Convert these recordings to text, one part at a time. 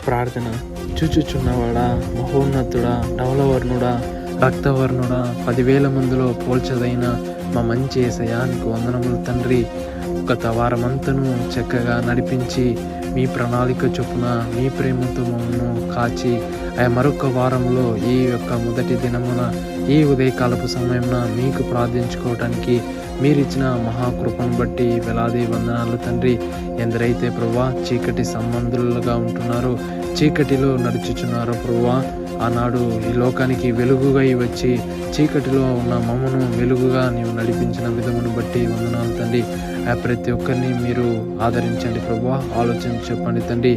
ప్రార్థన. చూచుచున్నవాడా, మహోన్నతుడా, ధవలవర్ణుడా, రక్తవర్ణుడా, 10,000 మందిలో పోల్చదైన మా మంచి యేసయ్యా, నీకు వందనములు తండ్రి. గత వారమంతను చక్కగా నడిపించి మీ ప్రణాళిక చొప్పున మీ ప్రేమతో మమ్మల్ని కాచి మరొక వారంలో ఈ యొక్క మొదటి దినమున ఈ ఉదయకాలపు సమయమున మీకు ప్రార్థించుకోవటానికి మీరిచ్చిన మహాకృపను బట్టి వేలాది వందనాలు తండ్రి. ఎందరైతే ప్రభువా చీకటి సంబంధులుగా ఉంటున్నారో, చీకటిలో నడుచుచున్నారో ప్రభువా, ఆనాడు ఈ లోకానికి వెలుగుగా వచ్చి చీకటిలో ఉన్న మమ్మను వెలుగుగా నీవు నడిపించిన విధమును బట్టి వందనాలు తండ్రి. ప్రతి ఒక్కరిని మీరు ఆదరించండి ప్రభువా, ఆలోచన చెప్పండి తండ్రి.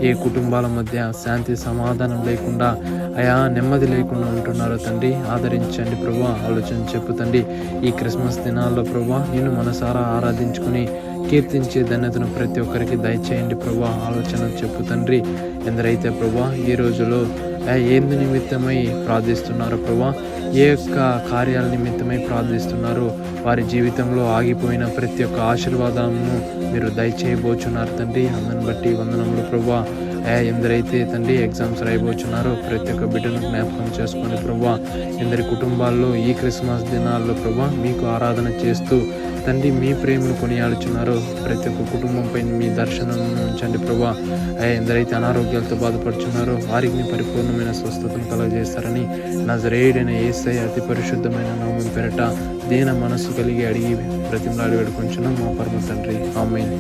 ఏ కుటుంబాల మధ్య శాంతి సమాధానం లేకుండా నెమ్మది లేకుండా ఉంటున్నారో తండ్రి, ఆదరించండి ప్రభువా, ఆలోచన చెప్పు తండ్రి. ఈ క్రిస్మస్ దినాల్లో ప్రభువా నిన్ను మనసారా ఆరాధించుకుని కీర్తించే ధన్యతను ప్రతి ఒక్కరికి దయచేయండి ప్రభువా, ఆలోచన చెప్పు తండ్రి. ఎందరైతే ప్రభువా ఈ రోజులో ఏందు నిమిత్తమై ప్రార్థిస్తున్నారో ప్రభువా, ఏ యొక్క కార్యాల నిమిత్తమై ప్రార్థిస్తున్నారో వారి జీవితంలో ఆగిపోయిన ప్రతి ఒక్క ఆశీర్వాదాలను మీరు దయచేయబోచున్నారు తండ్రి. అందుని బట్టి వందనములు ప్రభువా. ఎందరైతే తండ్రి ఎగ్జామ్స్ రాయబోచున్నారో ప్రతి ఒక్క బిడ్డను జ్ఞాపకం చేసుకోండి ప్రభువా. ఎందరి కుటుంబాల్లో ఈ క్రిస్మస్ దినాల్లో ప్రభువా మీకు ఆరాధన చేస్తూ తండ్రి మీ ప్రేమను కొనియాడుచున్నారో ప్రతి ఒక్క కుటుంబంపై మీ దర్శనం ఉంచండి ప్రభువా. ఎందరైతే అనారోగ్యాలతో బాధపడుచున్నారో వారికి పరిపూర్ణమైన స్వస్థతను కలుగజేస్తారని నజరేయుడైన యేసయ్య అతి పరిశుద్ధమైన నామం పేరట దీన మనస్సు కలిగి అడిగి బ్రతిమలాడి వేడుకొంచున్నాం మా పరమ తండ్రి. ఆమేన్.